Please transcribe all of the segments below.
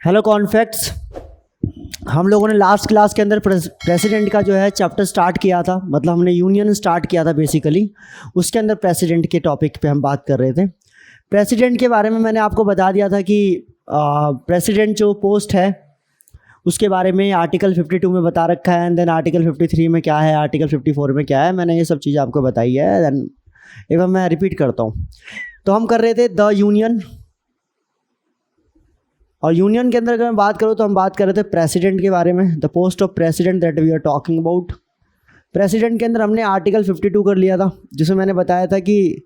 Hello कॉन्फैक्ट्स। हम लोगों ने लास्ट क्लास के अंदर प्रेसिडेंट का जो है चैप्टर स्टार्ट किया था, मतलब हमने यूनियन स्टार्ट किया था बेसिकली। उसके अंदर प्रेसिडेंट के टॉपिक पे हम बात कर रहे थे। प्रेसिडेंट के बारे में मैंने आपको बता दिया था कि प्रेसिडेंट जो पोस्ट है उसके बारे में आर्टिकल 52 में बता रखा है, एंड देन आर्टिकल 53 में क्या है, आर्टिकल 54 में क्या है, मैंने ये सब चीज़ें आपको बताई है। देन एक बार मैं रिपीट करता हूँ। तो हम कर रहे थे द यूनियन, और यूनियन के अंदर अगर मैं बात करूँ तो हम बात कर रहे थे प्रेसिडेंट के बारे में, the post of president that we are talking about. President के अंदर हमने आर्टिकल 52 कर लिया था, जिसमें मैंने बताया था कि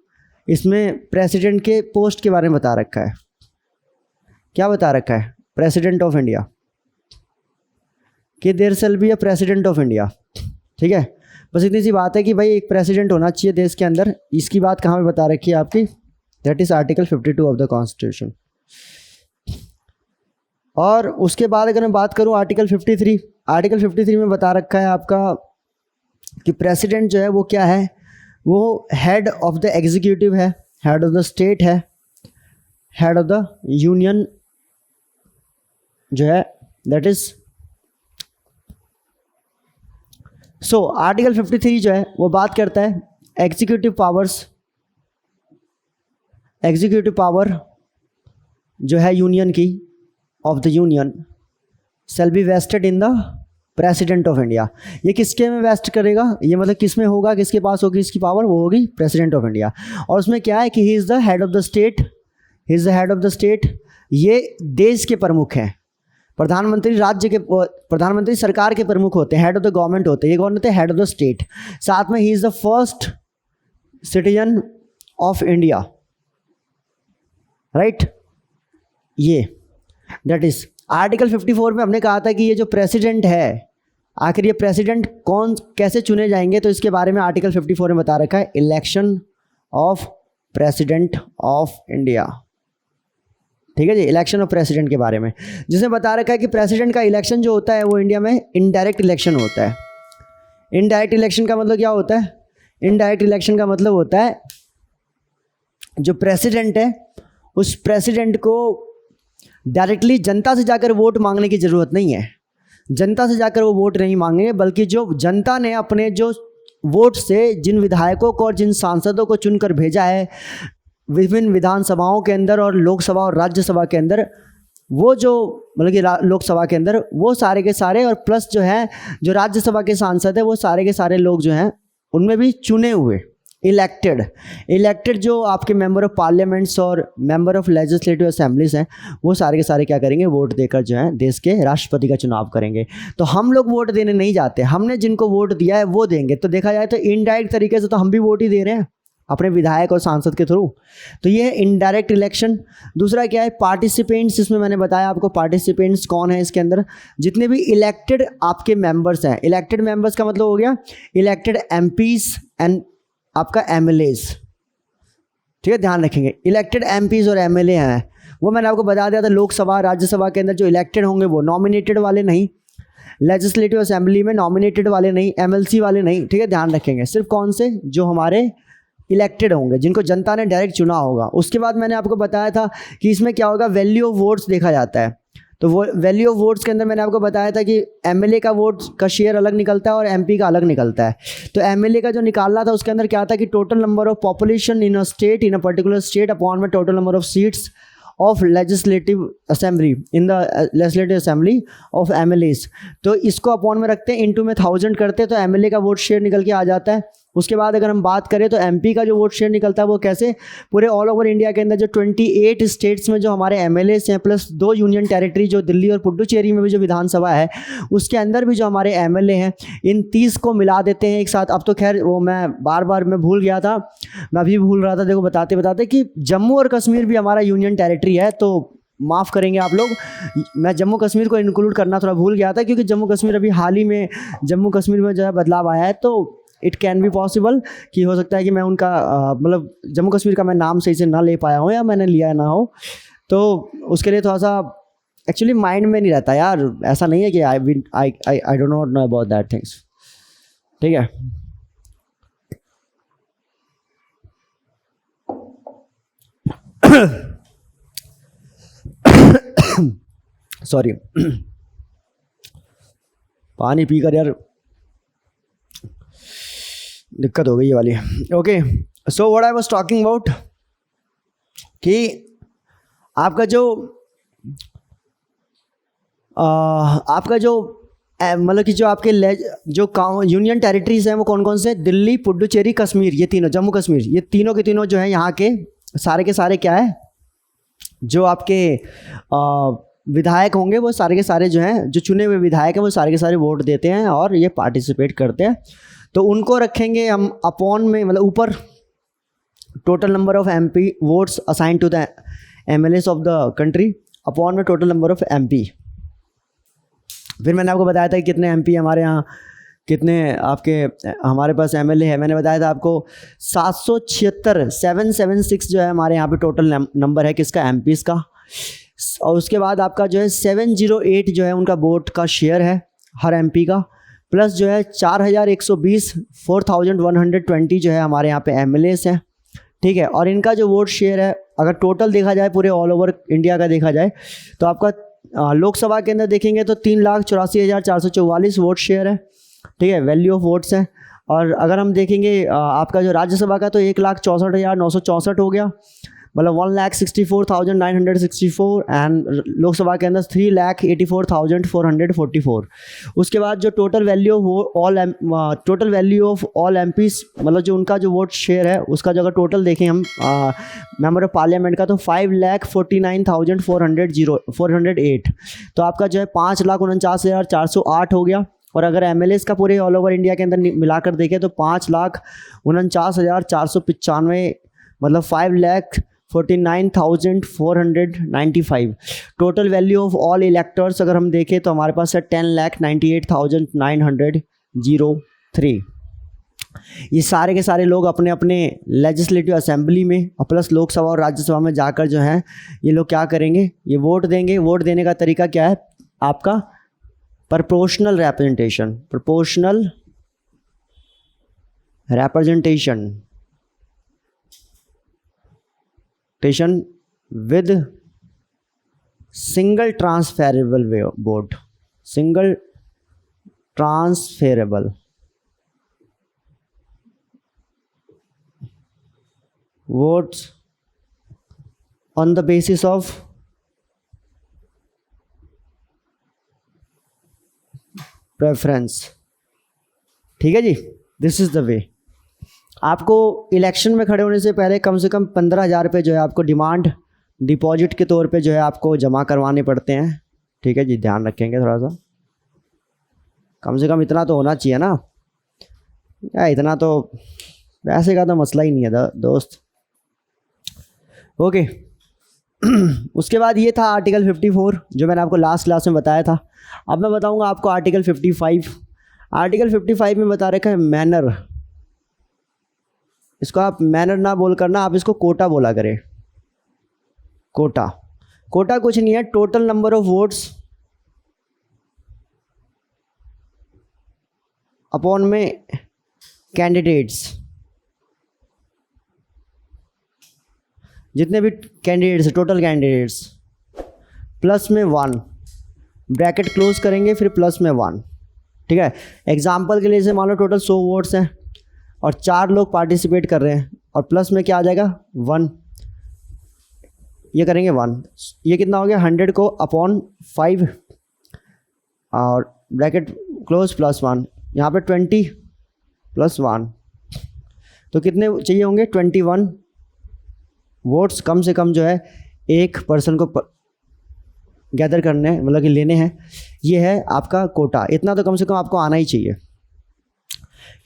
इसमें प्रेसिडेंट के पोस्ट के बारे में बता रखा है। क्या बता रखा है? प्रेसिडेंट ऑफ इंडिया, कि there shall be a president of India. ठीक है, बस इतनी सी बात है कि भाई एक प्रेसिडेंट होना चाहिए देश के अंदर। इसकी बात कहाँ पे बता रखी है आपकी? That is article 52 of the constitution. और उसके बाद अगर मैं बात करूं आर्टिकल 53, आर्टिकल 53 में बता रखा है आपका कि प्रेसिडेंट जो है वो क्या है, वो हेड ऑफ द एग्जीक्यूटिव है, हेड ऑफ द स्टेट है, हेड ऑफ द यूनियन जो है, दैट इज सो आर्टिकल 53 जो है वो बात करता है एग्जीक्यूटिव पावर्स, एग्जीक्यूटिव पावर जो है यूनियन की, of the union shall be vested in the president of India. ये किसके में वेस्ट करेगा? ये मतलब किस में होगा, किसके पास होगी इसकी पावर? वो होगी प्रेसिडेंट ऑफ इंडिया। और उसमें क्या है कि he is the head of the state, he is the head of the state. ये देश के प्रमुख हैं। प्रधानमंत्री राज्य के, प्रधानमंत्री सरकार के प्रमुख होते हैं, हेड ऑफ द गवर्नमेंट होते हैं। ये कौन होते हैं? Head of the state. साथ में he is the first citizen of India, right. ये दैट इज आर्टिकल 54 में हमने कहा था कि ये जो प्रेसिडेंट है, आखिर ये प्रेसिडेंट कौन कैसे चुने जाएंगे, तो इसके बारे में आर्टिकल 54 में बता रखा है election of president of India. ठीक है जी, इलेक्शन ऑफ प्रेसिडेंट के बारे में, जिसमें बता रखा है कि प्रेसिडेंट का इलेक्शन जो होता है वो इंडिया में इनडायरेक्ट इलेक्शन होता है। इनडायरेक्ट इलेक्शन का मतलब क्या होता है? इनडायरेक्ट इलेक्शन का मतलब होता है जो प्रेसिडेंट है उस प्रेसिडेंट को डायरेक्टली जनता से जाकर वोट मांगने की ज़रूरत नहीं है। जनता से जाकर वो वोट नहीं मांगेंगे, बल्कि जो जनता ने अपने जो वोट से जिन विधायकों को और जिन सांसदों को चुनकर भेजा है विभिन्न विधानसभाओं के अंदर और लोकसभा और राज्यसभा के अंदर, वो जो मतलब कि लोकसभा के अंदर वो सारे के सारे, और प्लस जो है जो राज्यसभा के सांसद है वो सारे के सारे लोग जो हैं उनमें भी चुने हुए, इलेक्टेड जो आपके मेंबर ऑफ पार्लियामेंट्स और मेंबर ऑफ लेजिस्लेटिव असेंबलीज हैं, वो सारे के सारे क्या करेंगे? वोट देकर जो है देश के राष्ट्रपति का चुनाव करेंगे। तो हम लोग वोट देने नहीं जाते, हमने जिनको वोट दिया है वो देंगे। तो देखा जाए तो इनडायरेक्ट तरीके से तो हम भी वोट ही दे रहे हैं अपने विधायक और सांसद के थ्रू। तो ये है इनडायरेक्ट इलेक्शन। दूसरा क्या है? पार्टिसिपेंट्स। इसमें मैंने बताया आपको पार्टिसिपेंट्स कौन है इसके अंदर, जितने भी इलेक्टेड आपके मेंबर्स हैं। इलेक्टेड मेंबर्स का मतलब हो गया इलेक्टेड एमपीज एंड आपका एमएलएज। ठीक है, ध्यान रखेंगे। इलेक्टेड एमपीज और एमएलए हैं, वो मैंने आपको बता दिया था लोकसभा राज्यसभा के अंदर जो इलेक्टेड होंगे वो नॉमिनेटेड वाले नहीं, लेजिस्लेटिव असेंबली में नॉमिनेटेड वाले नहीं, एमएलसी वाले नहीं। ठीक है, ध्यान रखेंगे। सिर्फ कौन से? जो हमारे इलेक्टेड होंगे, जिनको जनता ने डायरेक्ट चुना होगा। उसके बाद मैंने आपको बताया था कि इसमें क्या होगा, वैल्यू ऑफ वोट्स देखा जाता है। तो वो वैल्यू ऑफ वोट्स के अंदर मैंने आपको बताया था कि एमएलए का वोट का शेयर अलग निकलता है और एमपी का अलग निकलता है। तो एमएलए का जो निकालना था उसके अंदर क्या था कि total number of population in a state, in a particular state upon में total number of seats of legislative assembly in the legislative assembly of MLAs. तो इसको अपॉन में रखते हैं, इनटू में 1000 करते हैं, तो एमएलए का वोट शेयर निकल के आ जाता है। उसके बाद अगर हम बात करें तो एमपी का जो वोट शेयर निकलता है वो कैसे? पूरे ऑल ओवर इंडिया के अंदर जो 28 स्टेट्स में जो हमारे एमएलएस हैं, प्लस 2 यूनियन टेरिटरी जो दिल्ली और पुडुचेरी में भी जो विधानसभा है उसके अंदर भी जो हमारे एमएलए हैं, इन 30 को मिला देते हैं एक साथ। अब तो खैर वो मैं बार मैं भूल गया था, मैं अभी भूल रहा था, देखो बताते बताते कि जम्मू और कश्मीर भी हमारा यूनियन टेरिटरी है। तो माफ़ करेंगे आप लोग, मैं जम्मू कश्मीर को इंक्लूड करना थोड़ा भूल गया था, क्योंकि जम्मू कश्मीर अभी हाल ही में जम्मू कश्मीर में जो है बदलाव आया है। तो इट कैन बी पॉसिबल कि हो सकता है कि मैं उनका मतलब जम्मू कश्मीर का मैं नाम सही से ना ले पाया हूँ या मैंने लिया ना हो, तो उसके लिए थोड़ा सा एक्चुअली माइंड में नहीं रहता यार। ऐसा नहीं है कि I don't not know about that things. ठीक है, सॉरी पानी पीकर यार दिक्कत हो गई ये वाली। Okay, so what I was talking about कि आपका जो मतलब कि जो आपके जो यूनियन टेरिटरीज हैं वो कौन कौन से, दिल्ली, पुडुचेरी, कश्मीर, ये तीनों, जम्मू कश्मीर, ये तीनों के तीनों जो है यहाँ के सारे के सारे क्या है, जो आपके विधायक होंगे वो सारे के सारे जो हैं, जो चुने हुए विधायक हैं वो सारे के सारे वोट देते हैं और ये पार्टिसिपेट करते हैं। तो उनको रखेंगे हम अपॉन में, मतलब ऊपर total number of MP votes assign to the MLAs of the country upon में टोटल नंबर ऑफ MP। फिर मैंने आपको बताया था कि कितने MP हमारे यहाँ, कितने आपके हमारे पास MLA है। मैंने बताया था आपको 776 जो है हमारे यहाँ पे टोटल नंबर है किसका, MPs का। और उसके बाद आपका जो है 708 जो है उनका वोट का शेयर है हर MP का, प्लस जो है 4120 4120 जो है हमारे यहाँ पे MLAs हैं, ठीक है। और इनका जो वोट शेयर है अगर टोटल देखा जाए पूरे ऑल ओवर इंडिया का देखा जाए तो आपका लोकसभा के अंदर देखेंगे तो 3,84,444 वोट शेयर है, ठीक है, वैल्यू ऑफ वोट्स हैं। और अगर हम देखेंगे आपका जो राज्यसभा का तो 1,64,964 हो गया, मतलब 1,64,964 एंड लोकसभा के अंदर 3,84,444। उसके बाद जो total value of all MPs, मतलब जो उनका जो वोट शेयर है उसका जो अगर टोटल देखें हम मेंबर ऑफ पार्लियामेंट का तो 5,49,408। तो आपका जो है 5,49,408 हो गया। और अगर MLAs का पूरे ऑल ओवर इंडिया के अंदर मिलाकर देखें तो 5,49,495, मतलब 5,49,495। Total value of all electors अगर हम देखें तो हमारे पास है 10,98,903। ये सारे के सारे लोग अपने अपने लेजिस्लेटिव असेंबली में प्लस लोकसभा और राज्यसभा में जाकर जो है ये लोग क्या करेंगे, ये वोट देंगे। वोट देने का तरीका क्या है आपका, proportional representation with single transferable vote, single transferable votes on the basis of preference, ठीक है जी। This is the way. आपको इलेक्शन में खड़े होने से पहले कम से कम 15,000 रुपये जो है आपको डिमांड डिपॉजिट के तौर पे जो है आपको जमा करवाने पड़ते हैं, ठीक है जी। ध्यान रखेंगे थोड़ा सा, कम से कम इतना तो होना चाहिए ना या, इतना तो पैसे का तो मसला ही नहीं है दोस्त। ओके उसके बाद ये था आर्टिकल 54 जो मैंने आपको लास्ट क्लास में बताया था। अब मैं बताऊंगा आपको आर्टिकल 55। आर्टिकल 55 में बता रखा है मैनर। इसको आप मैनर ना बोल करना, आप इसको कोटा बोला करें। कोटा कुछ नहीं है, total number of votes upon में कैंडिडेट्स, जितने भी कैंडिडेट्स, टोटल कैंडिडेट्स प्लस में 1, ब्रैकेट क्लोज करेंगे फिर प्लस में 1, ठीक है। एग्जाम्पल के लिए जैसे मान लो टोटल 100 वोट्स हैं और 4 लोग पार्टिसिपेट कर रहे हैं और प्लस में क्या आ जाएगा 1, ये करेंगे 1, ये कितना हो गया 100 को अपॉन 5 और ब्रैकेट क्लोज प्लस 1, यहाँ पे 20 प्लस 1, तो कितने चाहिए होंगे 21 वोट्स कम से कम जो है एक पर्सन को गैदर करने, मतलब कि लेने हैं। ये है आपका कोटा, इतना तो कम से कम आपको आना ही चाहिए।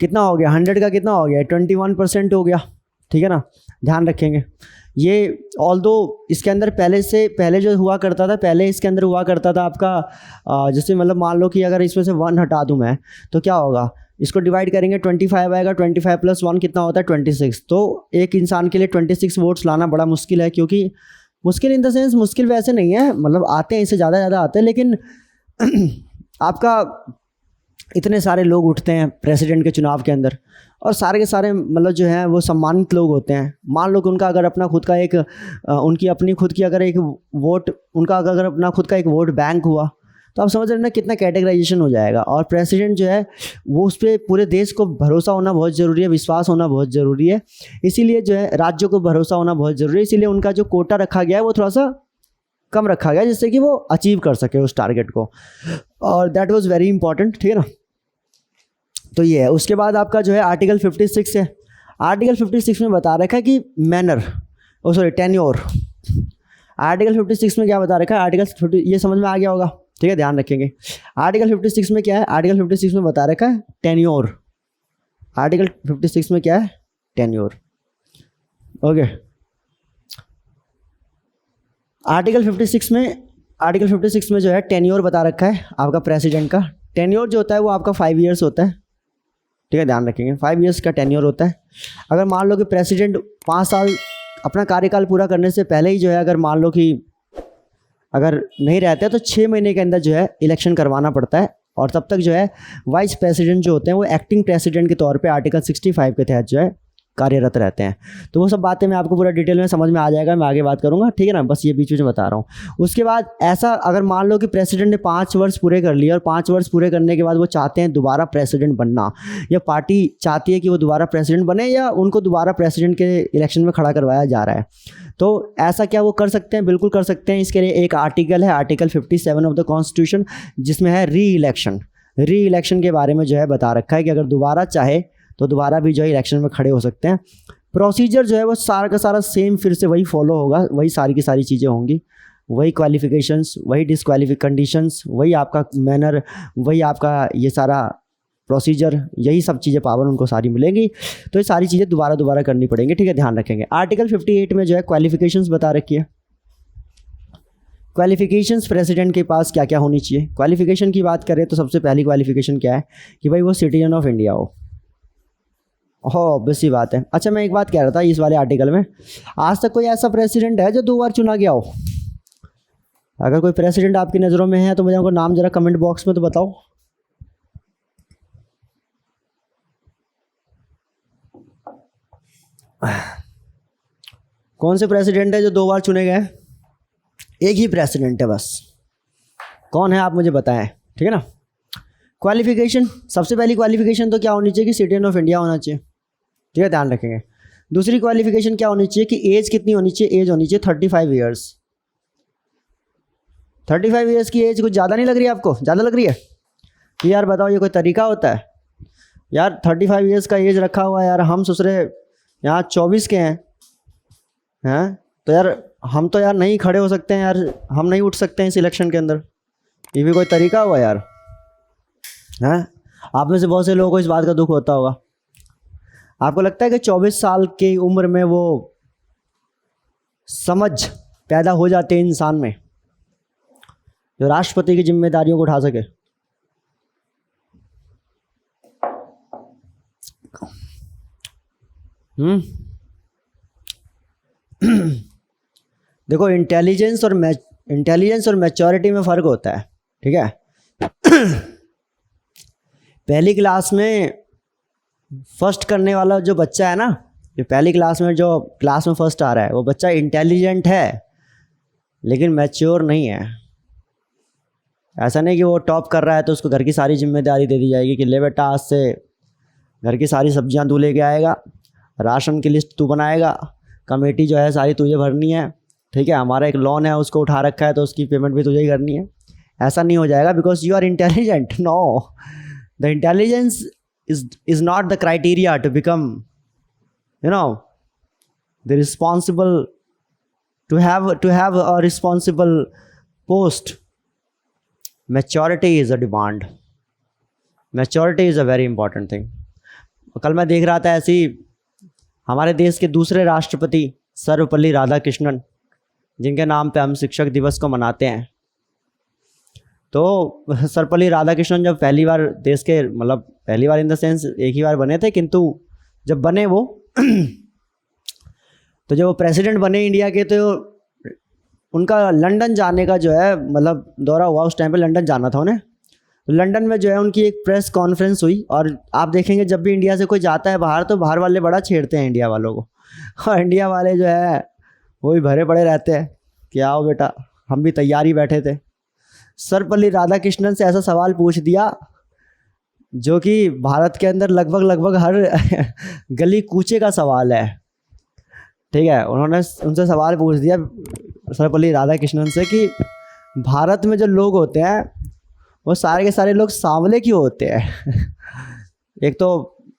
कितना हो गया 100 का, कितना हो गया 21% हो गया, ठीक है ना। ध्यान रखेंगे ये, ऑल्दो इसके अंदर पहले जो हुआ करता था, पहले इसके अंदर हुआ करता था आपका जैसे मतलब मान लो कि अगर इसमें से 1 हटा दूं मैं तो क्या होगा, इसको डिवाइड करेंगे 25 आएगा, 25 प्लस 1 कितना होता है 26। तो एक इंसान के लिए 26 वोट्स लाना बड़ा मुश्किल है, क्योंकि मुश्किल इन द सेंस मुश्किल वैसे नहीं है, मतलब आते हैं, इससे ज़्यादा आते हैं, लेकिन आपका इतने सारे लोग उठते हैं प्रेसिडेंट के चुनाव के अंदर और सारे के सारे मतलब जो है वो सम्मानित लोग होते हैं। मान लो कि उनका अगर अपना खुद का एक उनकी अपनी खुद की अगर एक वोट, उनका अगर अपना खुद का एक वोट बैंक हुआ, तो आप समझ रहे हैं ना कितना कैटेगराइजेशन हो जाएगा। और प्रेसिडेंट जो है वो उस पर पूरे देश को भरोसा होना बहुत ज़रूरी है, विश्वास होना बहुत ज़रूरी है। इसीलिए जो है राज्यों को भरोसा होना बहुत ज़रूरी है। इसीलिए उनका जो कोटा रखा गया है वो थोड़ा सा कम रखा गया, जिससे कि वो अचीव कर सके उस टारगेट को, और दैट वाज वेरी इंपॉर्टेंट, ठीक है ना। तो ये है। उसके बाद आपका जो है आर्टिकल 56 है। आर्टिकल 56 में बता रखा है कि मैनर, टेन्योर। आर्टिकल 56 में क्या बता रखा है, आर्टिकल 50, ये समझ में आ गया होगा, ठीक है, ध्यान रखेंगे। आर्टिकल 56 में क्या है, आर्टिकल 56 में बता रखा है टेन्योर। आर्टिकल 56 में क्या है, टेन्योर। ओके, आर्टिकल 56 में जो है टेन्योर बता रखा है आपका प्रेसिडेंट का। टेन्योर जो होता है वो आपका 5 ईयर्स होता है, ठीक है, ध्यान रखेंगे, 5 ईयर्स का टेन्योर होता है। अगर मान लो कि प्रेसिडेंट 5 साल अपना कार्यकाल पूरा करने से पहले ही जो है, अगर मान लो कि अगर नहीं रहते तो 6 महीने के अंदर जो है इलेक्शन करवाना पड़ता है, और तब तक जो है वाइस प्रेसिडेंट जो होते हैं वो एक्टिंग प्रेसिडेंट के तौर पे आर्टिकल 65 के तहत जो है कार्यरत रहते हैं। तो वो सब बातें मैं आपको पूरा डिटेल में समझ में आ जाएगा, मैं आगे बात करूंगा, ठीक है ना, बस ये बीच में बता रहा हूँ। उसके बाद ऐसा अगर मान लो कि प्रेसिडेंट ने 5 वर्ष पूरे कर लिए, और 5 वर्ष पूरे करने के बाद वो चाहते हैं दोबारा प्रेसिडेंट बनना, या पार्टी चाहती है कि वो दोबारा प्रेसिडेंट बने, या उनको दोबारा प्रेसिडेंट के इलेक्शन में खड़ा करवाया जा रहा है, तो ऐसा क्या वो कर सकते हैं, बिल्कुल कर सकते हैं। इसके लिए एक आर्टिकल है, आर्टिकल 57 ऑफ द कॉन्स्टिट्यूशन, जिसमें है री इलेक्शन के बारे में जो है बता रखा है कि अगर दोबारा चाहे तो दोबारा भी जो है इलेक्शन में खड़े हो सकते हैं। प्रोसीजर जो है वो सारा का सारा सेम फिर से वही फॉलो होगा, वही सारी की सारी चीज़ें होंगी, वही क्वालिफिकेशंस, वही डिसक्वालिफिक कंडीशंस, वही आपका मैनर, वही आपका ये सारा प्रोसीजर, यही सब चीज़ें पावर उनको सारी मिलेंगी। तो ये सारी चीज़ें दोबारा करनी पड़ेंगी, ठीक है, ध्यान रखेंगे। आर्टिकल 58 में जो है क्वालिफिकेशंस बता रखी है। क्वालिफिकेशंस प्रेसिडेंट के पास क्या क्या होनी चाहिए। क्वालिफिकेशन की बात करें तो सबसे पहली क्वालिफिकेशन क्या है कि भाई वो सिटीजन ऑफ इंडिया हो। ऑब्वियस सी बात है। अच्छा, मैं एक बात कह रहा था इस वाले आर्टिकल में, आज तक कोई ऐसा प्रेसिडेंट है जो 2 बार चुना गया हो? अगर कोई प्रेसिडेंट आपकी नज़रों में है तो मुझे उनका नाम जरा कमेंट बॉक्स में तो बताओ। कौन से प्रेसिडेंट है जो 2 बार चुने गए? एक ही प्रेसिडेंट है बस। कौन है आप मुझे बताएं, ठीक है ना। क्वालिफिकेशन, सबसे पहली क्वालिफिकेशन तो क्या होनी चाहिए कि सिटीजन ऑफ इंडिया होना चाहिए, ठीक है, ध्यान रखेंगे। दूसरी क्वालिफिकेशन क्या होनी चाहिए कि एज कितनी होनी चाहिए, एज होनी चाहिए 35 ईयर्स। 35 ईयर्स की एज कुछ ज़्यादा नहीं लग रही है आपको? ज़्यादा लग रही है कि यार बताओ ये कोई तरीका होता है यार? 35 ईयर्स का एज रखा हुआ है यार, हम दूसरे यहाँ 24 के हैं, तो यार हम तो यार नहीं खड़े हो सकते हैं यार, हम नहीं उठ सकते हैं इस इलेक्शन के अंदर, ये भी कोई तरीका हुआ यार? हैं, आप में से बहुत से लोगों को इस बात का दुख होता होगा। आपको लगता है कि 24 साल की उम्र में वो समझ पैदा हो जाते हैं इंसान में जो राष्ट्रपति की जिम्मेदारियों को उठा सके? देखो, इंटेलिजेंस और मैच्योरिटी में फ़र्क होता है, ठीक है। पहली क्लास में फर्स्ट करने वाला जो बच्चा है ना, जो पहली क्लास में जो क्लास में फर्स्ट आ रहा है, वो बच्चा इंटेलिजेंट है लेकिन मैच्योर नहीं है। ऐसा नहीं कि वो टॉप कर रहा है तो उसको घर की सारी जिम्मेदारी दे दी जाएगी कि ले बेटा आज से घर की सारी सब्जियां तू लेके आएगा, राशन की लिस्ट तू बनाएगा, कमेटी जो है सारी तुझे भरनी है, ठीक है, हमारा एक लोन है उसको उठा रखा है तो उसकी पेमेंट भी तुझे ही करनी है। ऐसा नहीं हो जाएगा because you are intelligent. No, the intelligence is not the criteria to become, the responsible, to have a responsible post. Maturity is a demand. Maturity is a very important thing. कल मैं देख रहा था ऐसी हमारे देश के दूसरे राष्ट्रपति सर्वपल्ली राधाकृष्णन, जिनके नाम पे हम शिक्षक दिवस को मनाते हैं, तो सर्वपल्ली राधाकृष्णन जब पहली बार देश के, मतलब पहली बार इन द सेंस एक ही बार बने थे, किंतु जब बने वो तो जब वो प्रेसिडेंट बने इंडिया के, तो उनका लंदन जाने का जो है मतलब दौरा हुआ, उस टाइम पे लंदन जाना था उन्हें। लंदन में जो है उनकी एक प्रेस कॉन्फ्रेंस हुई, और आप देखेंगे जब भी इंडिया से कोई जाता है बाहर तो बाहर वाले बड़ा छेड़ते हैं इंडिया वालों को, और इंडिया वाले जो है वो भी भरे पड़े रहते हैं कि आओ बेटा, हम भी तैयारी बैठे थे। सर्वपल्ली राधाकृष्णन से ऐसा सवाल पूछ दिया जो कि भारत के अंदर लगभग हर गली कूचे का सवाल है, ठीक है। उन्होंने उनसे सवाल पूछ दिया सर्वपल्ली राधाकृष्णन से कि भारत में जो लोग होते हैं वो सारे के सारे लोग सांवले क्यों होते हैं। एक तो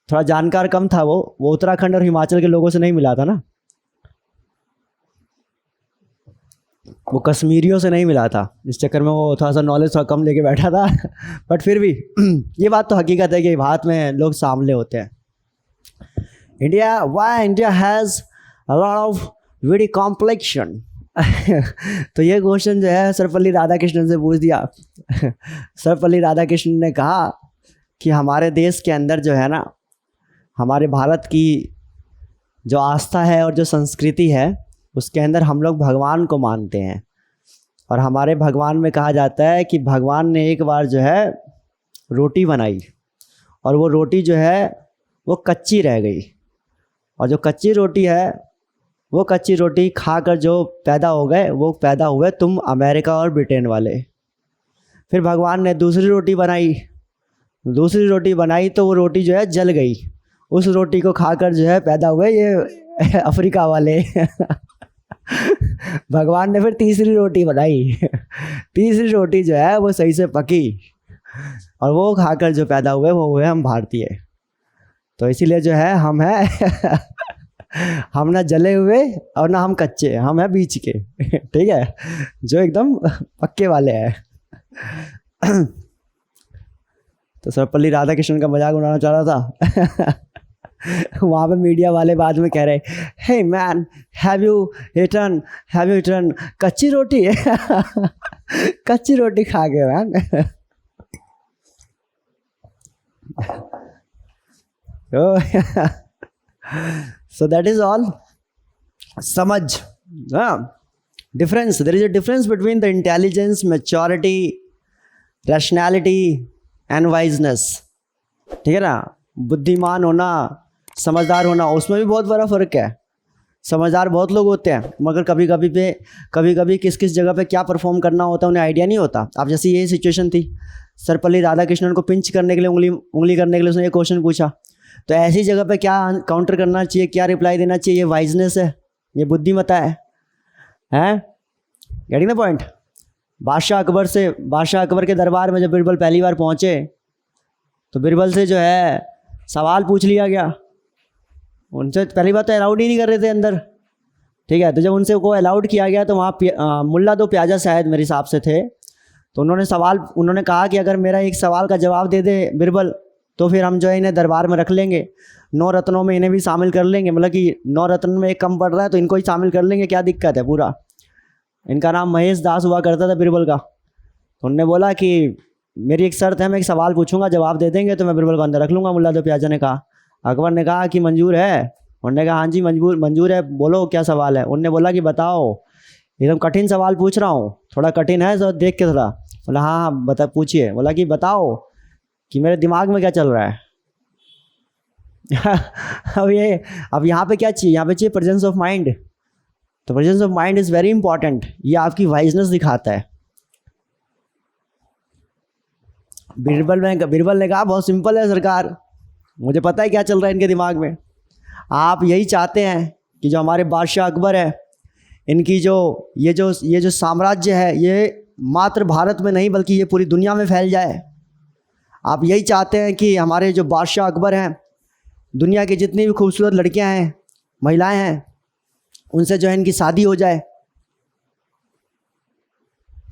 थोड़ा जानकार कम था, वो उत्तराखंड और हिमाचल के लोगों से नहीं मिला था ना, वो कश्मीरियों से नहीं मिला था, इस चक्कर में वो थोड़ा सा नॉलेज थोड़ा कम लेके बैठा था। बट फिर भी ये बात तो हकीकत है कि भारत में लोग सांवले होते हैं। India has a lot of very complexion. तो ये क्वेश्चन जो है सर्वपल्ली राधाकृष्णन से पूछ दिया। सर्वपल्ली राधाकृष्णन ने कहा कि हमारे देश के अंदर जो है ना, हमारे भारत की जो आस्था है और जो संस्कृति है उसके अंदर हम लोग भगवान को मानते हैं, और हमारे भगवान में कहा जाता है कि भगवान ने एक बार जो है रोटी बनाई और वो रोटी जो है वो कच्ची रह गई, और जो कच्ची रोटी है वो कच्ची रोटी खाकर जो पैदा हो गए वो पैदा हुए तुम अमेरिका और ब्रिटेन वाले। फिर भगवान ने दूसरी रोटी बनाई तो वो रोटी जो है जल गई, उस रोटी को खाकर जो है पैदा हुए ये अफ्रीका वाले। भगवान ने फिर तीसरी रोटी बनाई, तीसरी रोटी जो है वो सही से पकी और वो खाकर जो पैदा हुए वो हुए हम भारतीय। तो इसीलिए जो है हम हैं हम ना जले हुए और ना हम कच्चे, हम हैं बीच के, ठीक है, जो एकदम पक्के वाले हैं। तो सर्वपल्ली राधाकृष्णन का मजाक उड़ाना चाह रहा था। वहाँ पे मीडिया वाले बाद में कह रहे, hey man have you eaten kachchi roti. कच्ची रोटी खा गए man. So that is all. समझ, difference, there is a difference between the intelligence, maturity, rationality and wiseness, ठीक है ना। बुद्धिमान होना, समझदार होना, उसमें भी बहुत बड़ा फ़र्क है। समझदार बहुत लोग होते हैं मगर कभी कभी किस किस जगह पे क्या परफॉर्म करना होता है उन्हें आइडिया नहीं होता। अब जैसे यही सिचुएशन थी, सर्वपल्ली राधाकृष्णन को पिंच करने के लिए उंगली करने के लिए उसने ये क्वेश्चन पूछा, तो ऐसी जगह पे क्या काउंटर करना चाहिए, क्या रिप्लाई देना चाहिए, ये वाइजनेस है, ये बुद्धिमत्ता है, गेटिंग द पॉइंट। बादशाह अकबर के दरबार में जब बिरबल पहली बार पहुँचे तो बिरबल से जो है सवाल पूछ लिया गया। उनसे पहली बात तो अलाउड ही नहीं कर रहे थे अंदर, ठीक है। तो जब उनसे को अलाउड किया गया तो वहाँ मुल्ला दो प्याजा शायद मेरे हिसाब से थे, तो उन्होंने कहा कि अगर मेरा एक सवाल का जवाब दे दे बिरबल तो फिर हम जो है इन्हें दरबार में रख लेंगे, 9 रत्नों में इन्हें भी शामिल कर लेंगे, मतलब कि 9 रत्न में एक कम पड़ रहा है तो इनको ही शामिल कर लेंगे, क्या दिक्कत है पूरा। इनका नाम महेश दास हुआ करता था बिरबल का। तो उन्होंने बोला कि मेरी एक शर्त है, मैं एक सवाल पूछूंगा, जवाब दे देंगे तो मैं बिरबल को अंदर रख लूँगा। मुल्ला दो प्याजा ने कहा। अकबर ने कहा कि मंजूर है। उन्होंने कहा हाँ जी मंजूर है, बोलो क्या सवाल है। उन्होंने बोला कि बताओ, एकदम कठिन सवाल पूछ रहा हूँ, थोड़ा कठिन है तो देख के थोड़ा। बोला हाँ बता पूछिए। बोला कि बताओ कि मेरे दिमाग में क्या चल रहा है। अब यहाँ पे क्या चाहिए, यहाँ पे चाहिए प्रेजेंस ऑफ माइंड। तो presence of mind is very important, ये आपकी वाइजनेस दिखाता है। बिरबल ने कहा बहुत सिंपल है सरकार, मुझे पता है क्या चल रहा है इनके दिमाग में। आप यही चाहते हैं कि जो हमारे बादशाह अकबर है, इनकी ये जो साम्राज्य है ये मात्र भारत में नहीं बल्कि ये पूरी दुनिया में फैल जाए। आप यही चाहते हैं कि हमारे जो बादशाह अकबर हैं, दुनिया की जितनी भी खूबसूरत लड़कियां हैं, महिलाएं हैं, उनसे जो है इनकी शादी हो जाए।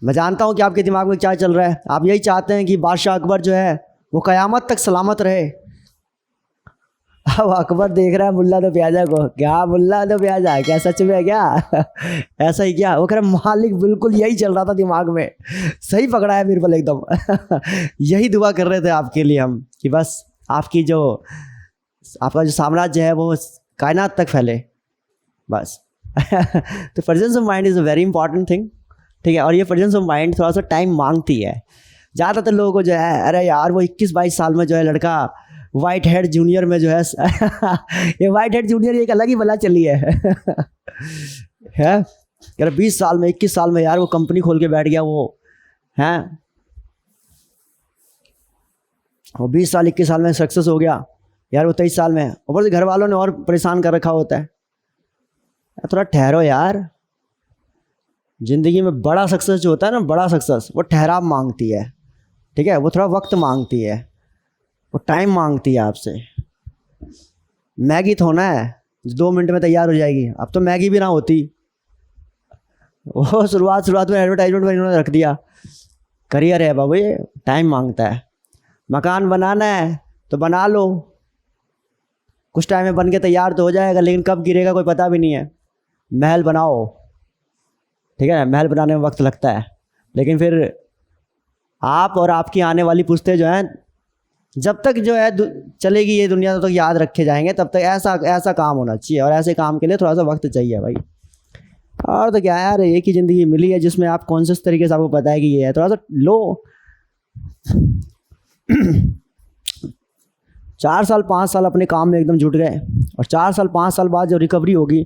मैं जानता हूं कि आपके दिमाग में क्या चल रहा है। आप यही चाहते हैं कि बादशाह अकबर जो है वो क़यामत तक सलामत रहे। अब अकबर देख रहा है मुल्ला दो प्याजा को, क्या मुल्ला दो प्याजा, क्या सच में है क्या? ऐसा ही क्या? वो कह रहा मालिक बिल्कुल यही चल रहा था दिमाग में, सही पकड़ा है बिरबल एकदम। यही दुआ कर रहे थे आपके लिए हम कि बस आपका जो साम्राज्य है वो कायनात तक फैले बस। तो presence of mind is a very important thing, ठीक है। और ये प्रेजेंस ऑफ माइंड थोड़ा सा टाइम मांगती है। ज़्यादातर लोगों को जो है, अरे यार वो 21-22 साल में जो है लड़का वाइट हेड जूनियर में जो है ये वाइट हेड जूनियर एक अलग ही बला चली है यार 20 साल में 21 साल में यार वो कंपनी खोल के बैठ गया वो है, वो 20 साल 21 साल में सक्सेस हो गया यार, वो 23 साल में, ऊपर से घर वालों ने और परेशान कर रखा होता है। थोड़ा ठहरो यार, ज़िंदगी में बड़ा सक्सेस जो होता है ना, बड़ा सक्सेस वो ठहराव मांगती है, ठीक है, वो थोड़ा वक्त मांगती है, वो टाइम मांगती है आपसे। मैगी थोड़ा है 2 मिनट में तैयार हो जाएगी, अब तो मैगी भी ना होती, वो शुरुआत में एडवर्टाइजमेंट में इन्होंने रख दिया। करियर है बाबू, ये टाइम मांगता है। मकान बनाना है तो बना लो, कुछ टाइम में बन के तैयार तो हो जाएगा, लेकिन कब गिरेगा कोई पता भी नहीं है। महल बनाओ, ठीक है, महल बनाने में वक्त लगता है, लेकिन फिर आप और आपकी आने वाली पुश्तें जो हैं, जब तक जो है चलेगी ये दुनिया, तब तक याद रखे जाएंगे, तब तक ऐसा काम होना चाहिए, और ऐसे काम के लिए थोड़ा सा वक्त चाहिए भाई। और तो क्या है यार, एक ही ज़िंदगी मिली है जिसमें आप कॉन्शियस तरीके से आपको पता है कि ये है, थोड़ा सा लो 4 साल 5 साल अपने काम में एकदम जुट गए, और 4 साल 5 साल बाद जो रिकवरी होगी,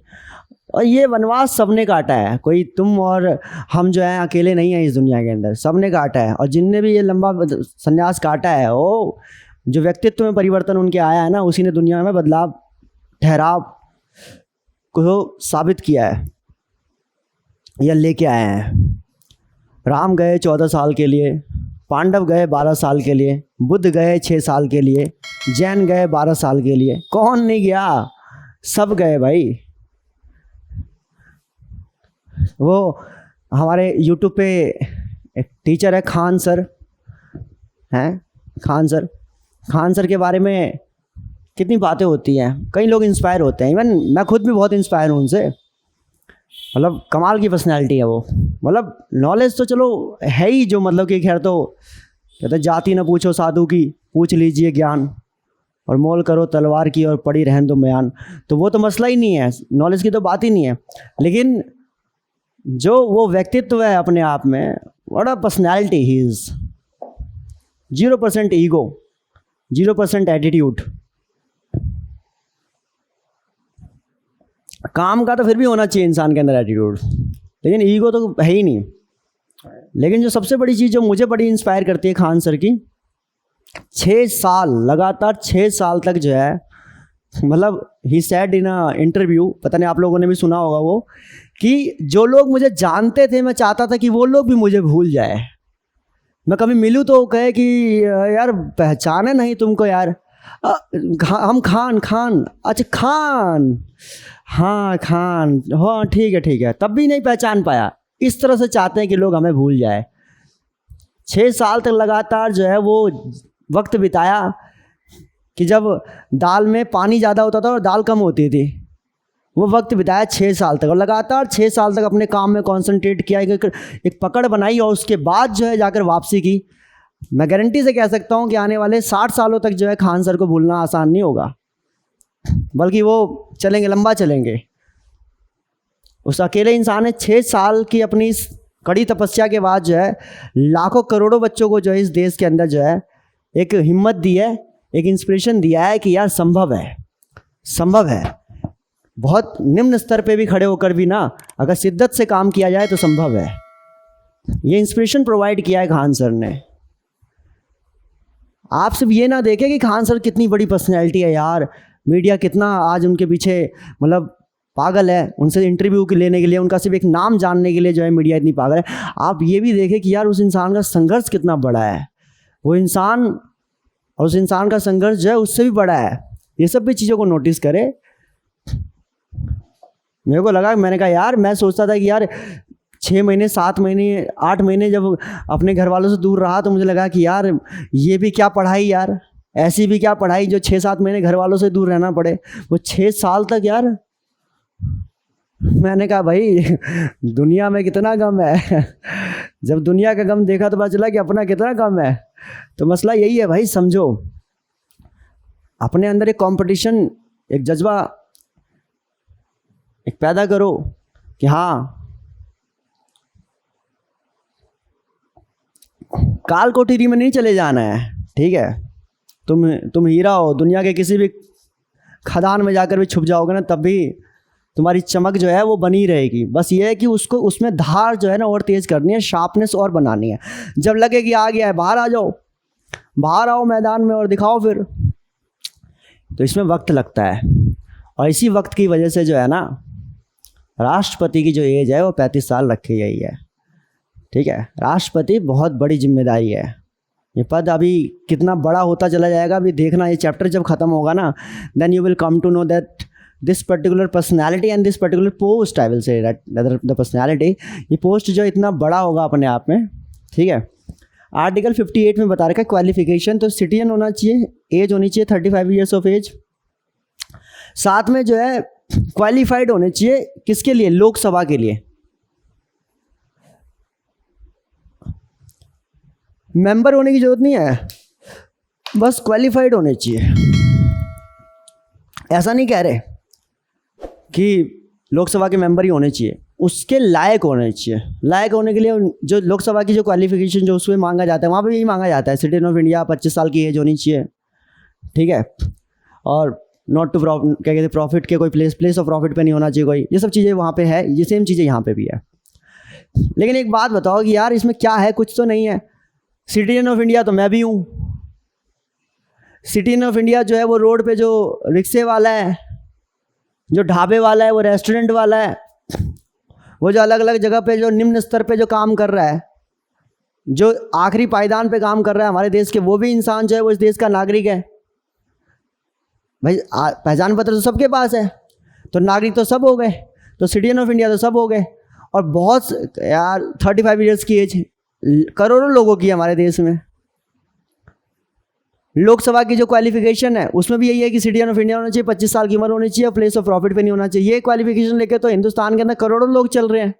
और ये वनवास सबने काटा है, कोई तुम और हम जो है अकेले नहीं हैं इस दुनिया के अंदर, सबने काटा है। और जिनने भी ये लंबा संन्यास काटा है, वो जो व्यक्तित्व में परिवर्तन उनके आया है ना, उसी ने दुनिया में बदलाव ठहराव को साबित किया है या लेके आए हैं। राम गए 14 साल के लिए, पांडव गए 12 साल के लिए, बुद्ध गए 6 साल के लिए, जैन गए 12 साल के लिए, कौन नहीं गया, सब गए भाई। वो हमारे यूट्यूब पे एक टीचर है खान सर, हैं खान सर के बारे में कितनी बातें होती हैं, कई लोग इंस्पायर होते हैं, इवन मैं खुद भी बहुत इंस्पायर हूँ उनसे। मतलब कमाल की पर्सनैलिटी है वो, मतलब नॉलेज तो चलो है ही, जो मतलब कि खैर तो कहते जाति न पूछो साधु की, पूछ लीजिए ज्ञान, और मोल करो तलवार की और पड़ी रहन दो बयान। तो वो तो मसला ही नहीं है, नॉलेज की तो बात ही नहीं है, लेकिन जो वो व्यक्तित्व है अपने आप में, what a personality he is. 0% ego, 0% attitude. काम का तो फिर भी होना चाहिए इंसान के अंदर एटीट्यूड, लेकिन ईगो तो है ही नहीं। लेकिन जो सबसे बड़ी चीज़ जो मुझे बड़ी इंस्पायर करती है खान सर की, 6 साल लगातार 6 साल तक जो है, मतलब he said in a interview, पता नहीं आप लोगों ने भी सुना होगा वो, कि जो लोग मुझे जानते थे, मैं चाहता था कि वो लोग भी मुझे भूल जाए। मैं कभी मिलूँ तो कहे कि यार पहचाने नहीं तुमको यार, हम खान, अच्छा खान, हाँ खान, हाँ ठीक है, तब भी नहीं पहचान पाया। इस तरह से चाहते हैं कि लोग हमें भूल जाए। 6 साल तक लगातार जो है वो वक्त बिताया कि जब दाल में पानी ज़्यादा होता था और दाल कम होती थी, वो वक्त बिताया 6 साल तक, और लगातार 6 साल तक अपने काम में कंसंट्रेट किया, एक पकड़ बनाई, और उसके बाद जो है जाकर वापसी की। मैं गारंटी से कह सकता हूँ कि आने वाले 60 सालों तक जो है खान सर को भूलना आसान नहीं होगा, बल्कि वो चलेंगे, लंबा चलेंगे। उस अकेले इंसान ने 6 साल की अपनी इस कड़ी तपस्या के बाद जो है लाखों करोड़ों बच्चों को जो है इस देश के अंदर जो है एक हिम्मत दी है, एक इंस्पिरेशन दिया है कि यार संभव है। बहुत निम्न स्तर पे भी खड़े होकर भी ना, अगर शिद्दत से काम किया जाए तो संभव है। ये इंस्पिरेशन प्रोवाइड किया है खान सर ने। आप सिर्फ ये ना देखें कि खान सर कितनी बड़ी पर्सनैलिटी है यार, मीडिया कितना आज उनके पीछे मतलब पागल है, उनसे इंटरव्यू लेने के लिए, उनका सिर्फ एक नाम जानने के लिए जो है मीडिया इतनी पागल है। आप ये भी देखें कि यार उस इंसान का संघर्ष कितना बड़ा है, वो इंसान और उस इंसान का संघर्ष जो है उससे भी बड़ा है। ये सब भी चीज़ों को नोटिस करें। मेरे को लगा, मैंने कहा यार, मैं सोचता था कि यार 6 महीने 7 महीने 8 महीने जब अपने घर वालों से दूर रहा, तो मुझे लगा कि यार ये भी क्या पढ़ाई यार, ऐसी भी क्या पढ़ाई जो 6-7 महीने घर वालों से दूर रहना पड़े, वो 6 साल तक यार। मैंने कहा भाई दुनिया में कितना गम है जब दुनिया का गम देखा तो पता चला कि अपना कितना गम है। तो मसला यही है भाई, समझो अपने अंदर एक कंपटीशन, एक जज्बा एक पैदा करो कि हाँ काल कोठरी में नहीं चले जाना है, ठीक है। तुम हीरा हो, दुनिया के किसी भी खदान में जाकर भी छुप जाओगे ना, तब भी तुम्हारी चमक जो है वो बनी रहेगी। बस ये है कि उसको उसमें धार जो है ना और तेज़ करनी है, शार्पनेस और बनानी है। जब लगे कि आ गया है, बाहर आ जाओ, बाहर आओ मैदान में और दिखाओ फिर। तो इसमें वक्त लगता है, और इसी वक्त की वजह से जो है ना राष्ट्रपति की जो एज है वो 35 साल रखी गई है, ठीक है। राष्ट्रपति बहुत बड़ी जिम्मेदारी है। ये पद अभी कितना बड़ा होता चला जाएगा अभी देखना। ये चैप्टर जब ख़त्म होगा ना, then you will come to know that this particular personality and this particular post, I will say the personality, ये पोस्ट जो इतना बड़ा होगा अपने आप में, ठीक है। आर्टिकल 58 में बता रखा है क्वालिफिकेशन, तो सिटीजन होना चाहिए, एज होनी चाहिए 35 ईयर्स ऑफ एज, साथ में जो है क्वालिफाइड होने चाहिए। किसके लिए? लोकसभा के लिए। मेंबर होने की जरूरत नहीं है, बस क्वालिफाइड होने चाहिए। ऐसा नहीं कह रहे कि लोकसभा के मेंबर ही होने चाहिए, उसके लायक होने चाहिए। लायक होने के लिए जो लोकसभा की जो क्वालिफिकेशन जो उसमें मांगा जाता है, वहाँ पे यही मांगा जाता है, सिटीजन ऑफ इंडिया, 25 साल की एज होनी चाहिए, ठीक है। और नॉट टू क्या कहते हैं, प्रॉफिट के कोई प्लेस ऑफ प्रॉफिट पे नहीं होना चाहिए कोई, ये सब चीज़ें वहाँ पे है, ये सेम चीज़ें यहाँ पे भी है। लेकिन एक बात बताओ कि यार इसमें क्या है, कुछ तो नहीं है। सिटीजन ऑफ इंडिया तो मैं भी हूँ। सिटीजन ऑफ इंडिया जो है वो रोड पे जो रिक्शे वाला है, जो ढाबे वाला है, वो रेस्टोरेंट वाला है, वो जो अलग अलग जगह पे जो निम्न स्तर पे जो काम कर रहा है, जो आखिरी पायदान पे काम कर रहा है हमारे देश के, वो भी इंसान जो है वो इस देश का नागरिक है। भाई पहचान पत्र तो सबके पास है, तो नागरिक तो सब हो गए, तो सिटीजन ऑफ इंडिया तो सब हो गए। और बहुत यार 35 ईयर्स की एज करोड़ों लोगों की हमारे देश में। लोकसभा की जो क्वालिफिकेशन है उसमें भी यही है कि सिटीजन ऑफ इंडिया होना चाहिए, 25 साल की उम्र होनी चाहिए, और प्लेस ऑफ प्रॉफिट पे नहीं होना चाहिए। ये क्वालिफिकेशन लेके तो हिंदुस्तान के अंदर करोड़ों लोग चल रहे हैं।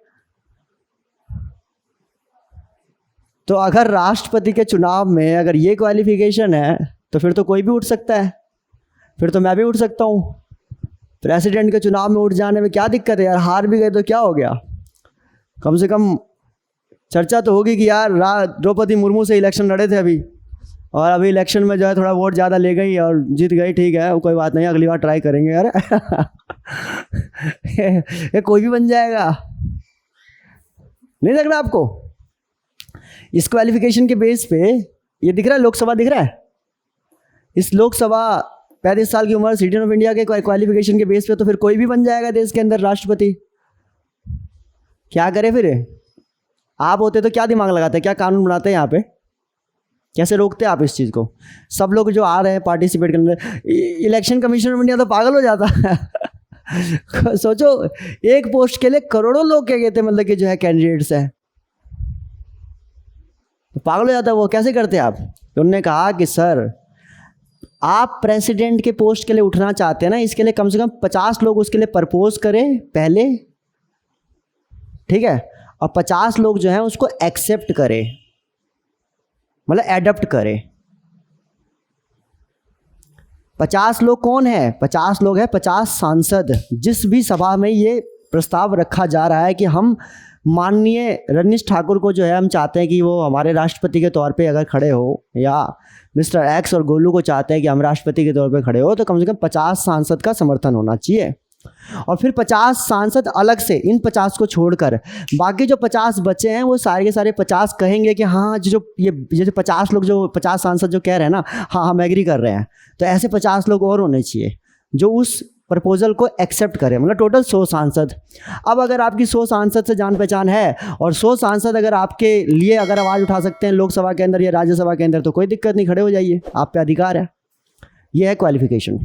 तो अगर राष्ट्रपति के चुनाव में अगर ये क्वालिफिकेशन है तो फिर तो कोई भी उठ सकता है, फिर तो मैं भी उठ सकता हूँ। प्रेसिडेंट के चुनाव में उठ जाने में क्या दिक्कत है यार, हार भी गए तो क्या हो गया, कम से कम चर्चा तो होगी कि यार द्रौपदी मुर्मू से इलेक्शन लड़े थे अभी, और अभी इलेक्शन में जो है थोड़ा वोट ज़्यादा ले गई और जीत गई, ठीक है कोई बात नहीं, अगली बार ट्राई करेंगे यार। ये कोई भी बन जाएगा, नहीं लग रहा आपको? इस क्वालिफिकेशन के बेस पे ये दिख रहा है, लोकसभा दिख रहा है, इस लोकसभा 35 साल की उम्र सिटीजन ऑफ इंडिया के क्वालिफिकेशन के बेस पे तो फिर कोई भी बन जाएगा देश के अंदर राष्ट्रपति। क्या करे फिर? आप होते तो क्या दिमाग लगाते, क्या कानून बनाते हैं यहाँ पे, कैसे रोकते आप इस चीज़ को? सब लोग जो आ रहे हैं पार्टिसिपेट करने, इलेक्शन कमीशन ऑफ इंडिया तो पागल हो जाता है। सोचो एक पोस्ट के लिए करोड़ों लोग क्या कहते हैं, मतलब कि जो है कैंडिडेट्स हैं, तो पागल हो जाता है वो। कैसे करते आप? तो उन्होंने कहा कि सर आप प्रेसिडेंट के पोस्ट के लिए उठना चाहते हैं ना, इसके लिए कम से कम 50 लोग उसके लिए प्रपोज करें पहले, ठीक है, और 50 लोग जो हैं उसको एक्सेप्ट करें, मतलब एडप्ट करें। 50 लोग कौन है? 50 लोग हैं 50 सांसद। जिस भी सभा में ये प्रस्ताव रखा जा रहा है कि हम माननीय रजनीश ठाकुर को जो है हम चाहते हैं कि वो हमारे राष्ट्रपति के तौर पे अगर खड़े हो, या मिस्टर एक्स और गोलू को चाहते हैं कि हम राष्ट्रपति के तौर पे खड़े हो, तो कम से कम 50 सांसद का समर्थन होना चाहिए। और फिर 50 सांसद अलग से, इन 50 को छोड़कर बाकी जो 50 बचे हैं वो सारे के सारे 50 कहेंगे कि हाँ जो ये 50 लोग, जो 50 सांसद जो कह रहे हैं ना, हाँ हम एग्री कर रहे हैं। तो ऐसे 50 लोग और होने चाहिए जो उस प्रपोजल को एक्सेप्ट करें, मतलब टोटल 100 सांसद। अब अगर आपकी 100 सांसद से जान पहचान है और 100 सांसद अगर आपके लिए अगर आवाज़ उठा सकते हैं लोकसभा के अंदर या राज्यसभा के अंदर, तो कोई दिक्कत नहीं, खड़े हो जाइए, आप पे अधिकार है। ये है क्वालिफिकेशन।